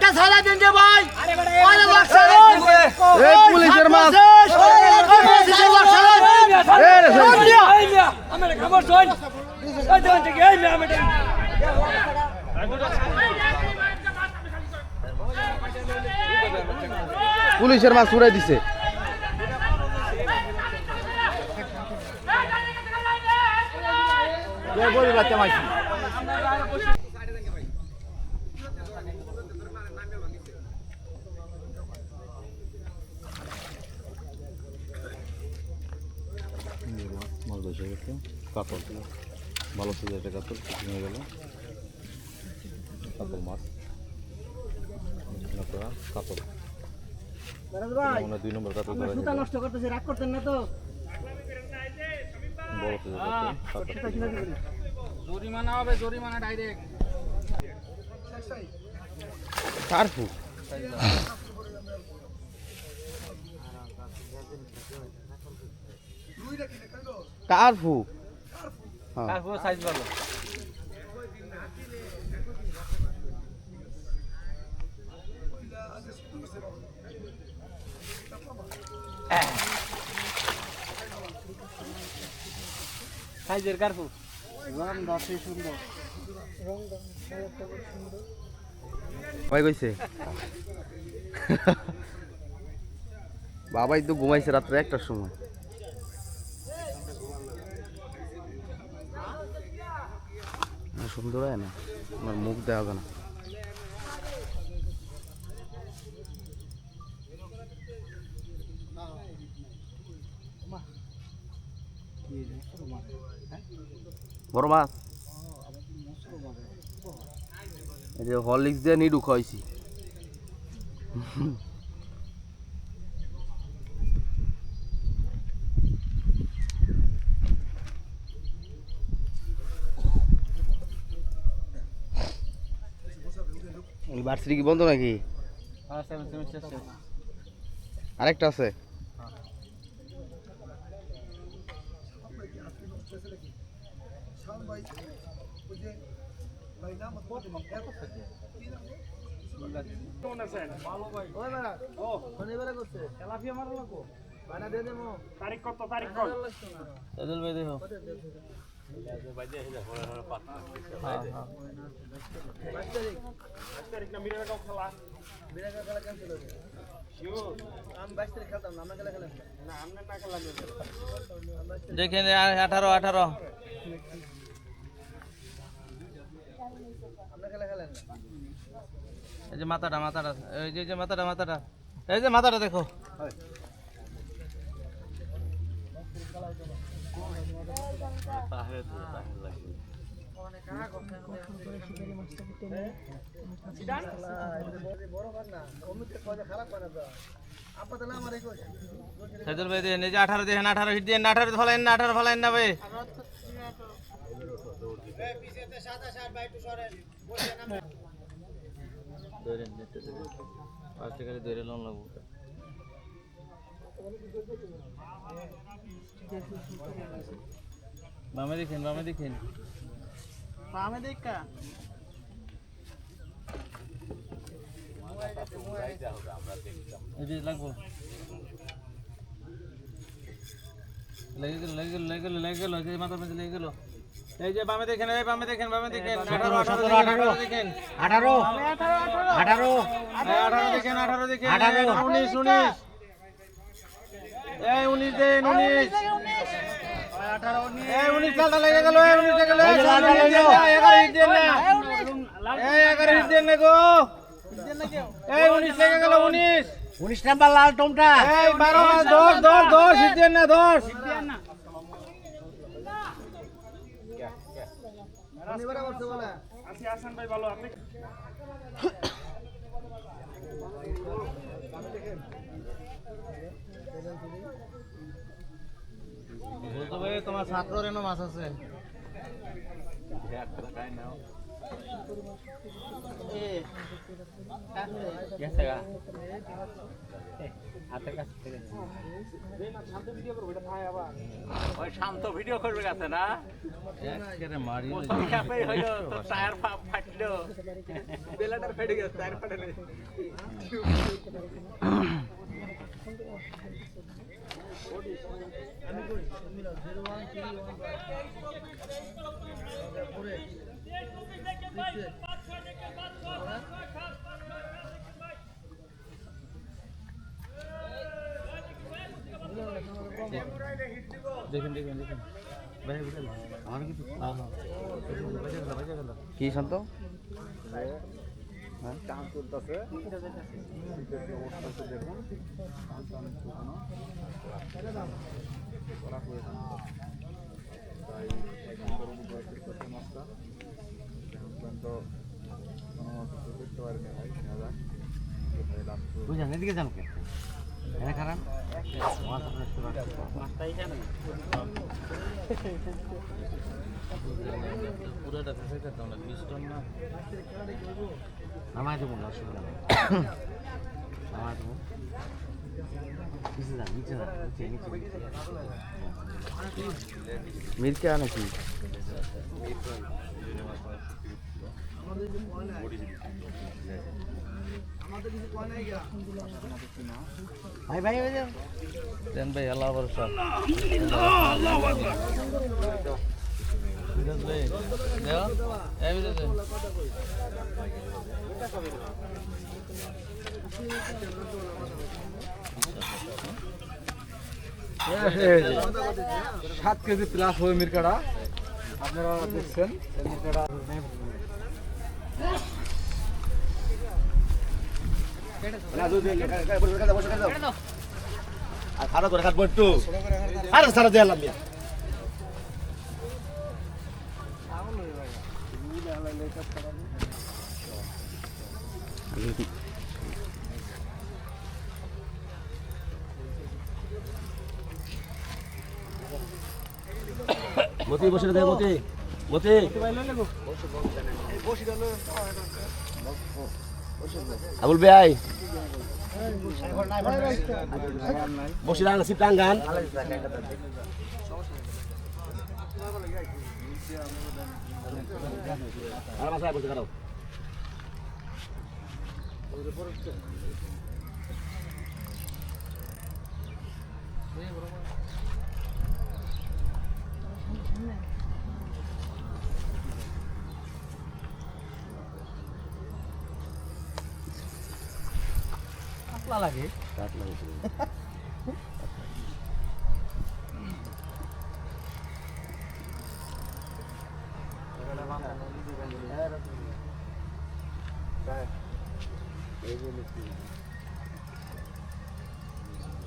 একটা ছাড়া দিন রে ভাই আরে লাগছে এই পুলিশের মাছ পুলিশের মাছ এই রে আমার খবর শোন ওই দোকান থেকে এই আমি পুলিশের মাছ উড়াই দিছে বলি বাচ্চা মাইছি মাছ বসে গেছে কাতল ভালো ছিল একটা কাতল নিয়ে গেল কাতল মাছ কাতল মনে 2 নম্বর কাতল সুতা নষ্ট করতেছে রাগ করতেন না তো বড় ছিল জরিমানা হবে জরিমানা ডাইরেক্ট কারফু কারফু কারফু সাইজ ভালো সাইজের কারফু রং দাসে সুন্দর ভাই কইছে বাবাই তো ঘুমাইছে রাত্রে 1টার সময় সুন্দর হয় না আমার মুখ দেওয়া হবে না বড় মাছ এই যে হরলিক্স দিয়ে নিডু খাইছি ইউনিভার্সিটি কি বন্ধ নাকি হ্যাঁ 7 সেমিস্টার শেষ আরেকটা আছে কেমন আছেন ভালো ভাই ওই বেড়া ও কোনে বেড়া করছে তেলাপিয়া মারা লাগবো বানা দে দেবো তারিখ কত তারিখ কত সাইদুল ভাই দেখো তারিখ না মিরা কাও খেলা বিরাকা খেলা ক্যান্সেল হবে শিওর আমি 22 তারিখ খেলতাম না আমরা খেলা খেলাম না আমরা না খেলা দেখেন 18 আমরা খেলা খেলেন এই যে মাথাটা এই যে মাথাটা এই যে মাথাটা দেখো বড় কর না কমিতে কয় খারাপ করে তো আপাতত আমার এই কই সাইদুল ভাই দেখেন এই যে 18 দেখেন 18 হিট দেন 18 ফলাইন না ভাই পিছেতে 27 বাই টু সরেন বসে না ধরেন নেটে পাঁচটা করে ধরে লোন লাগবো বামে দেখেন পামে দেখা এই যে লাগবো লেগে গেল যে মাথার মধ্যে লেগে গেল এই যে বামে দেখেন 18 দেখেন 18 দেখেন 18 19 এই 19 দেন 19 এই 19 লালটা লেগে গেল এই 19 লেগে গেল 11 হিট দেন না এই 11 হিট দেন না গো এই 19 লেগে গেল 19 নাম্বার লাল টমটা এই 12 10 হিট দেন না 10 নিবারা করতে বলে আসি আসান ভাই ভালো আপনি বলতো ভাই তোমার ছাত্রের এনো মাছ আছে গেছে গা হাতের কাছে থেকে ওই শান্ত ভিডিও করবে গেছে না একেবারে মারি প্রথম খ্যাপেই হইলো তো টায়ার ফাটলো বেলাটার ফেটে গেছে টায়ার ফাটে নাই দেখুন দেখুন দেখুন আমার কিছু কি শান্ত কাম চলতেছে বুঝলেন এদিকে যান কে এখানে খারাপ পুরোটা ফেসে যেত না 20 টন না নামাই দেবো না অসুবিধা নেই নামাই দেবো নিচে যান নিচে যান নিচে মির্কা নাকি ভাই ভাই দেন ভাই আল্লাহ ভরসা সাত কেজি প্লাস হবে মিরকাটা আপনারা দেখছেন মিরকাটা আর খারাপ করে কাটবো একটু আরে সারা দিয়ে আলাম মতি বসে দে মতি মতি আবুল ভাই বসে দাঁড়ান সিট টাঙ্গান আর মাথায় বসে দাঁড়াও লাগে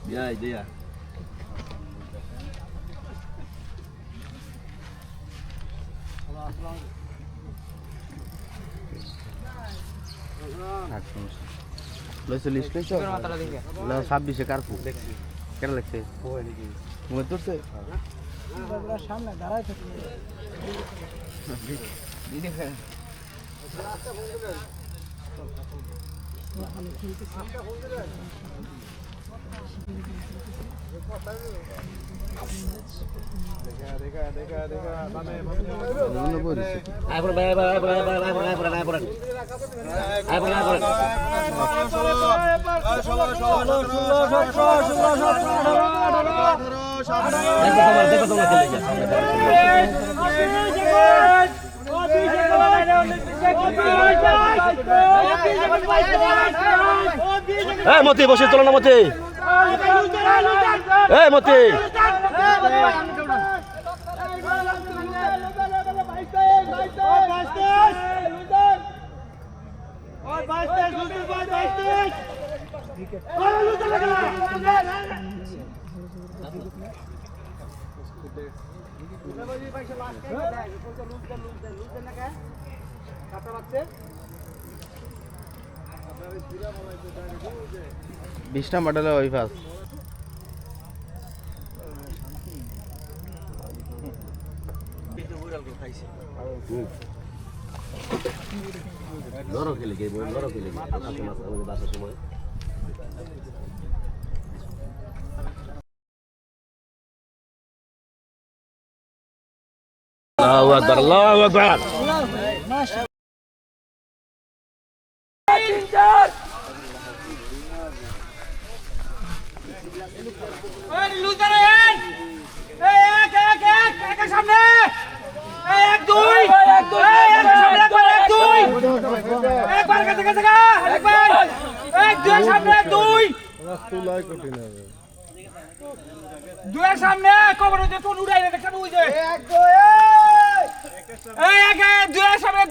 দিয়া দিয়া লইছিস লইছো না 26 কারফু কেন লাগছে মুই তোরছে সামনে দাঁড়ায় থাকে আইপুর ভাই ভাই ভাই ভাই ভাই ভাই ভাই ভাই মতি বসে চলো না মতি মতি বিশটা মডেলের ওই পাস ধরো খেলে গে ধরো খেলে গে আসো মাছ আমাদের বাসার সময় আল্লাহু আকবার আল্লাহু আকবার দুয়ের সামনে কবর হইতে কোন উড়াই না দেখছেন ওই যে এক দুয়ের সামনে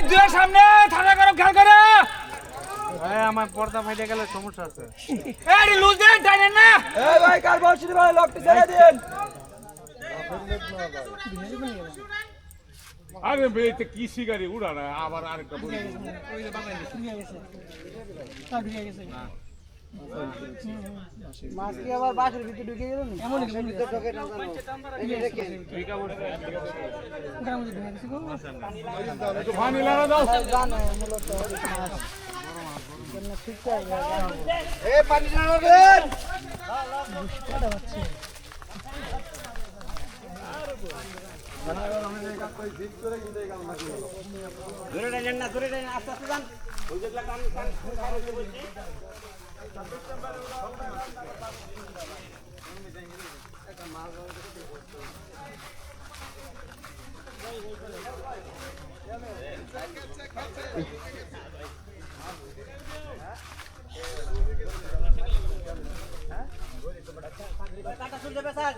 দুয়ের সামনে ঠান্ডা গরম খেয়াল করে আমার পর্দা ফাইটে গেলে সমস্যা আছে। এই লুজ দেন টাইনেন না এই ভাই কার বসির ভাই লকটি ছেড়ে দিন আরে বেতে কি সিগারি উড়া না আবার আরেকটা বলি মাছ কি আবার বাসের ভিতরে ঢুকে গেল না এমন কি ভিতরে ঢোকে না একটু পানি লাগা দাও জানো মূলত মাছ ঠিক আছে এ পানি না দেন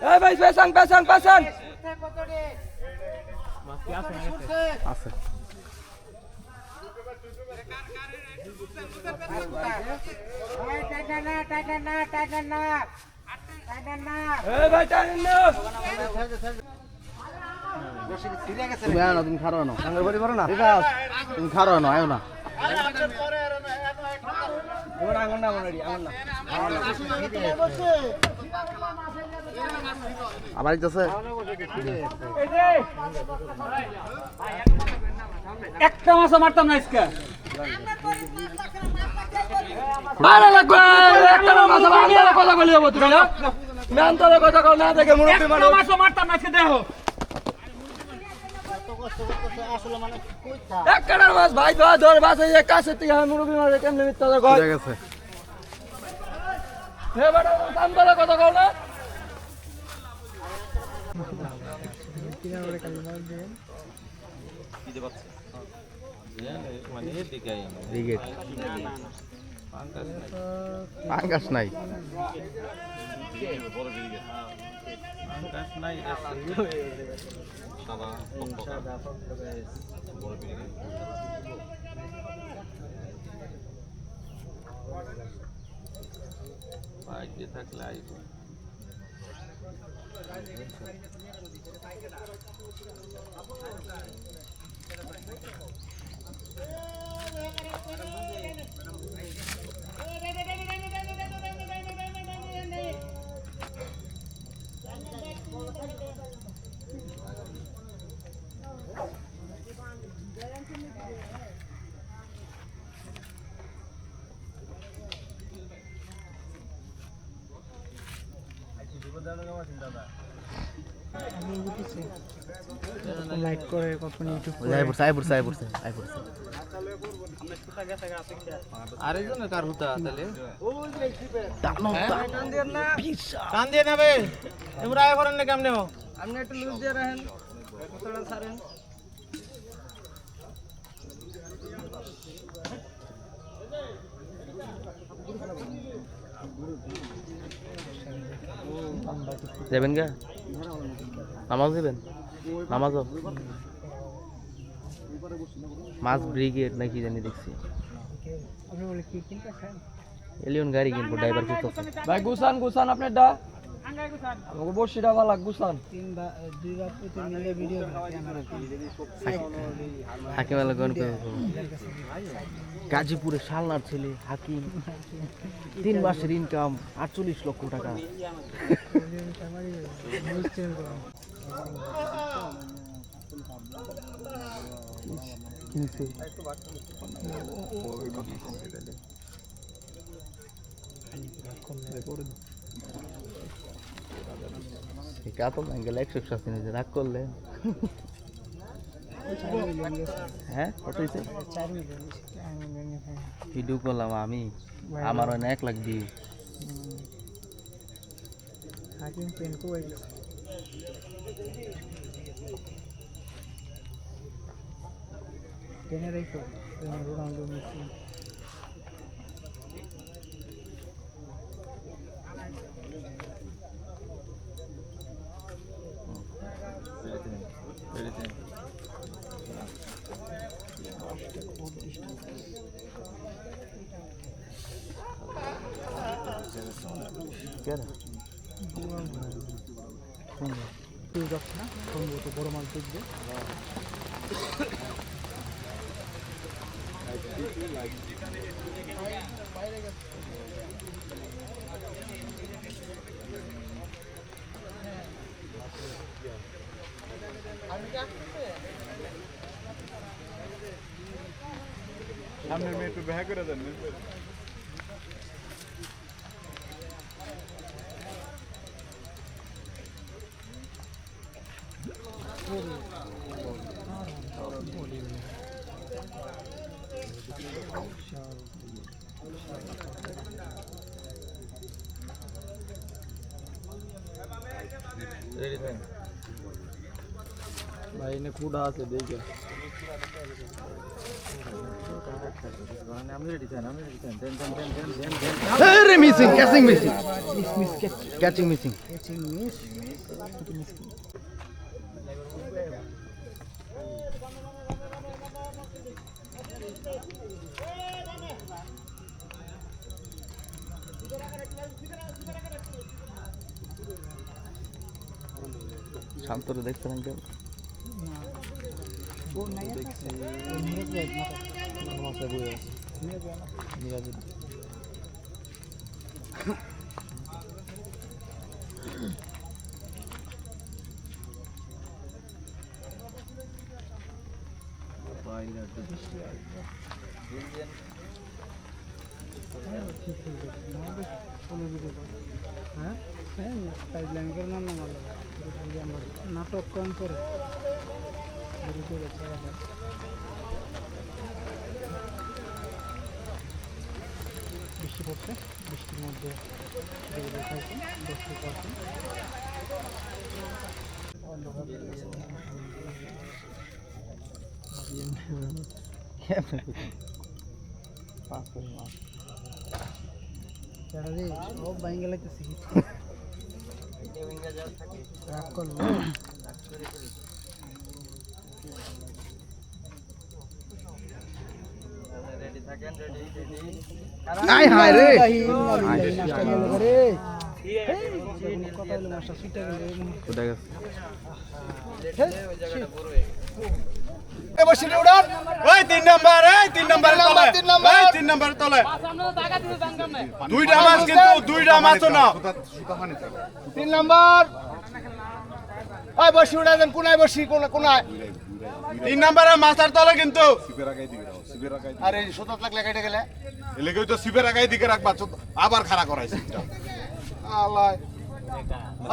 এই ভাই পেছান পেছান পেছান আছে এই ভাই টাইন না তুমি আনো, তুমি খারো আনো সাঙ্গের বাড়ি পারো না তুমি খারো আনো আয়ো না আবার যাচ্ছে একটা মাছ মারতাম না আজকে ভালো লাগবে একটা মাছ আন্দারে কথা বলি যাবো তুমি না আমি আন্দারে কথা কও না দেখে মুরব্বি একটা মাছ মারতাম না আজকে দেখো একটা মাছ ভাই ধর বাসে কাছে থেকে মুরব্বি মারে কেমনে মিথ্যা কথা কয় ঠিক আছে হে বড় আন্দারে কথা কও না রিগেট পাঙ্গাস নাই লাইক করে কখন ইউটিউব আরেকজনের কার হুতা তাহলে কান দিয়ে নেবে তোমরা আয় করেন না কেমনে হো আপনি একটু লুজ দিয়ে রাখেন কতটা ছাড়েন যাবেন গা নামাজ দেবেন নামাজও মাছ ব্রিগেড নাকি জানি দেখছি আপনি বলে কি কিনতে খান এলিয়ন গাড়ি কিনবো ড্রাইভার করতেছে ভাই গুছান আপনারটা আমাকে বসিটা ভালো গুছান দুই বার প্রতি মিলে ভিডিও হাকিম আলা গন করে গাজীপুরে শালনার ছেলে হাকিম 3 মাসের ইনকাম 48 লক্ষ টাকা কাতল অ্যাঙ্গেল 180 নিচে রাগ করলে হ্যাঁ কত হয়েছে 4 মিলিয়ন ভিডিও করলাম আমি আমার 1 লাখ দিই হাকিম পেন কো কেনে রাখো রোনাল্ডো মেসি বড় মাল দেখবে সামনে মেয়ে একটু দেখা করে দেন ভাই এনে কুড়া আছে দেখে missing, catching missing. Catching missing. শান্তরে দেখছেন আঙ্কেল নাটক কম করে বৃষ্টি পড়ছে বৃষ্টির মধ্যে সব বাইঙ্গে লাগতেছে রাগ করবো হাই হাই রে তিন নাম্বার তলে দুইটা মাছ কিন্তু দুইটা মাছ না 3 নাম্বার ওই বসি উড়া দেন কোনায় বসি কোনায় 3 নাম্বারে মাছার তলে কিন্তু আরে 7 লাখ লাগাইতে গেলে এলাকায় তো শিবের আগাই দিকে রাখবা আবার খাড়া করাইছে আল্লাহ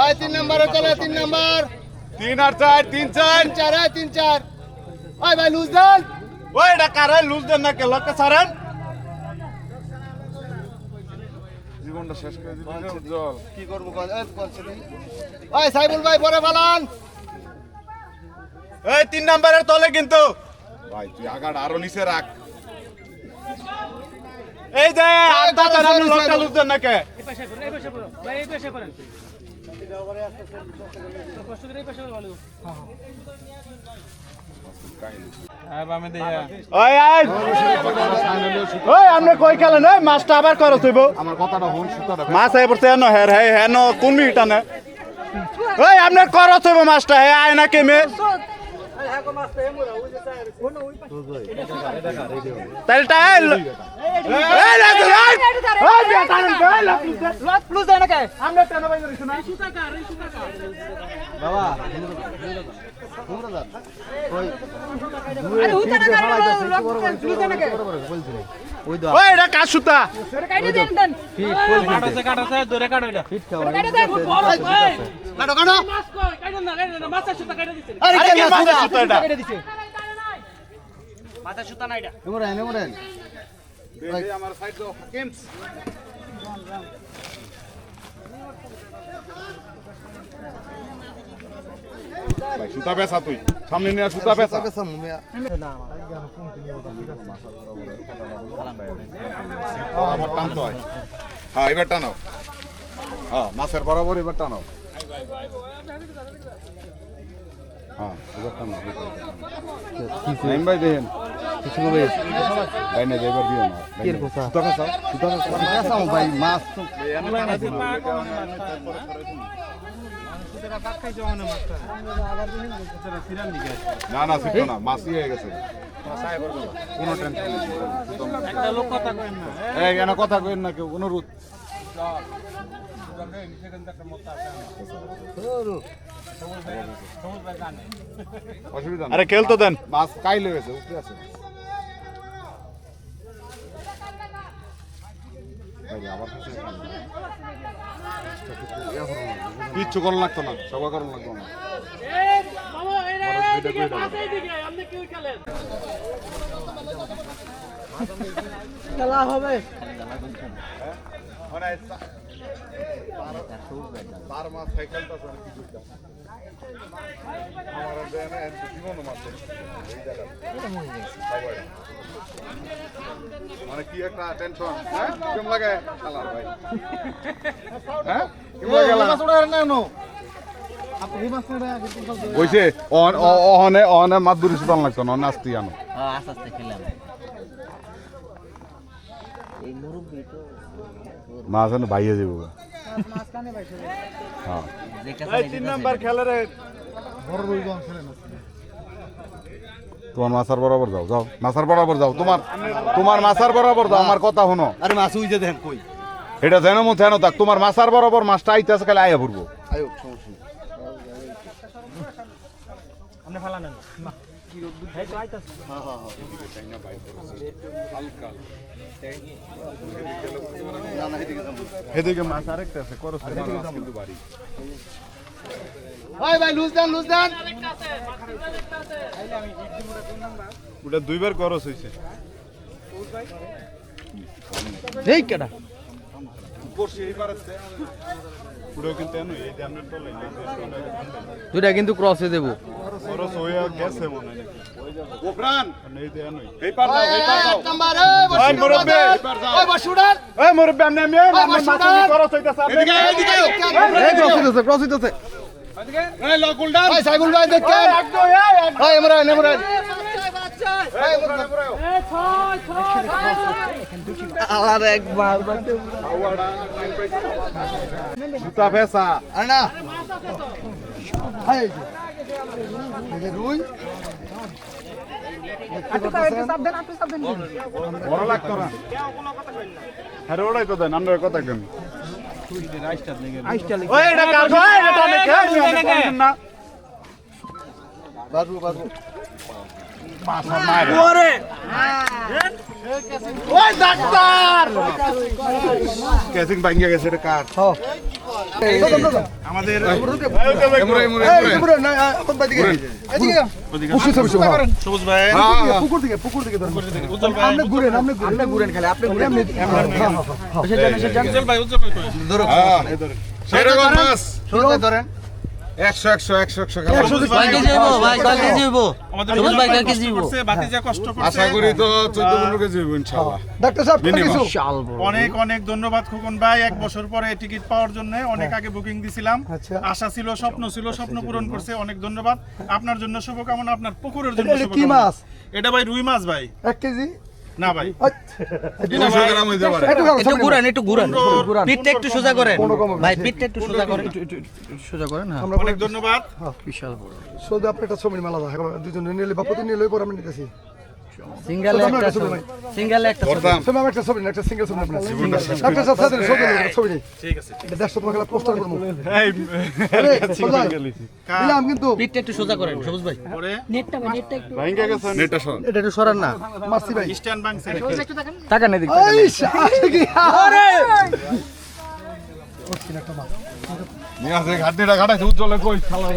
ওই 3 নাম্বারে চলে 3 নাম্বার 3 আর 4 3 4 4 3 4 ওই ভাই লুজ দেন ওই ডাকারে লুজ দেন না কে লক্ষ্য ছাড়েন জীবনটা শেষ করে দিবি জল কি করব ওই সাইবুল ভাই পরে ফালান এই 3 নাম্বারের তলে কিন্তু ভাই তুই আগাড় আরো নিচে রাখ এই যে আড্ডা চালান লক্ষ্য লুজ দেন না কে এই পাশে করুন ভাই এই পাশে করেন কষ্ট করে এই পাশে ভালো আমরা কই খেলেন মাছটা আবার করো তুইব আমার কথাটা হুন সুতাটা মাছ আই পড়ছে ন হের হে হেন কোন মিটা না ওই আপনার করো তুইব মাছটা হে আয় না কেমে তাহলে টাইল এই না তো রাইট ওই বেটা লট প্লুজ দেনা কে আমরা টানা বাইরে শুনা সুতা কা বাবা ওই এটা কার সুতা কাটাছে দূরে কাটো এটা আরে কি মাছের সুতা এটা মাথা সুতা না এটা এই আমার সাইড দাও হাকিমস ভাই সুতা বেচা তুই সামনে নিয়ে সুতা বেচা আমার টানতে হয় হ্যাঁ এবার টানাও হ্যাঁ মাছের বরাবর এবার টানাও হ্যাঁ এবার টানাও নাইম ভাই দেখেন কিছু ভাই ভাই না এবার দিও না সুতা বেচা সুতা বেচা ভাই মাছ না না শিখতো না মাছই হয়ে গেছে কোনো টেনশন নেই একটা লোক কথা কইন না এই কেন কথা কইন না কেউ অনুরোধ অসুবিধা আরে খেল তো দেন মাছ কাইলে গেছে উঠে আছে কিচ্ছু করার লাগতো না সবাই করার লাগতো না খেলা হবে মানে কি একটা টেনশন হ্যাঁ কেমন লাগে খেলার ভাই হ্যাঁ কইছে অহনে মাছ ধরে সুতান লাগতো না নাস্তি আনো আস্তে আস্তে খেলাম এই মুরব্বি তো মাছ আনো ভাইয়া যাবো হ্যাঁ এই 3 নাম্বার খেলারে তোমার মাছার বরাবর যাও যাও মাছার বরাবর যাও তোমার মাছার বরাবর যাও আমার কথা শুনো আরে মাছ উইজে দেখেন কই এটা যেন মন যেন থাক তোমার মাছার বরাবর মাছটা আইতাছে কালে আয়া পড়বো আয়ো সমস্যা আপনি ফালা নেন কি রোদ খাই তো আইতাছে এদিকে মাছ আরেকটা আছে করস কিন্তু বাড়ি ওই ভাই লুজ দেন ওটা দুইবার করস হইছে এই কেডা করছি এইবার আছে পুরো কিন্তু এনো এই জামনের তো লাইন দুইটা কিন্তু ক্রসে দেব করস হয়ে গেছে মনে নাকি গোফরান নেই দে এনো এই পার যাও নাম্বার ওই মুরব্বি ওই বসুডার ওই মুরব্বি আমনে আমি মাছ করস হইতাছে এদিকে এই ক্রস হইতাছে এই লকুলডান ওই সাইবুল ভাই দেখেন ওই ইমরান আল্লাহ একবার সুতা ফেসা আরে না এই যে রুই বড় লাগতো না আরে ওড়াই তো দেন আমরা কথা কেন ওই এটা কাল ভাই এটা নাকি না বাজু মাছ মার ওরে ওই ডাক্তার কেসিং ভাঙিয়া গেছে এটা কার আমাদের সবুজ ভাই পুকুর দিকে আপনি ঘুরেন খালি আপনি ঘুরেন উজ্জ্বল ভাই ধরো সেরকম মাছ ধরেন 100 আশা করি তো 14-15 কেজি হইব ইনশাআল্লাহ ডাক্তার সাহেব অনেক অনেক ধন্যবাদ খোকন ভাই 1 বছর পরে টিকিট পাওয়ার জন্য অনেক আগে বুকিং দিছিলাম আশা ছিল স্বপ্ন ছিল স্বপ্ন পূরণ করছে অনেক ধন্যবাদ আপনার জন্য শুভকামনা আপনার পুকুরের জন্য কি মাছ এটা ভাই রুই মাছ ভাই 1 কেজি না ভাই 200 গ্রাম হইতে পারে একটু ঘুরান পিঠটা একটু সোজা করেন ভাই পিঠটা একটু সোজা করেন সোজা করেন হ্যাঁ অনেক ধন্যবাদ বিশাল বড় শুধু আপনি একটা ছবি মালা দাও দুজন নিলে বা প্রতি নিলে পরে আমি নিতেছি সিঙ্গেল একটা ছবি সিঙ্গেল একটা ছবি করতাম ছবি একটা ছবি একটা সিঙ্গেল ছবি আপনার জীবনটা শেষ একটা সাথে ছবি নেই ঠিক আছে এটা 100 টাকা খেলা পোস্টার করব এই দিলাম কিন্তু পিঠটা একটু সোজা করেন সবুজ ভাই পরে ভাঙ্গা গেছে নেটটা সর এটা একটু সরান না মারছি ভাই স্ট্যান্ড বাংছে টাকা নেই দেখতে এই শাকি আরে নিয়ে আসে ঘাটনিটা ঘাটাইছে উজ্জ্বলে কই শালা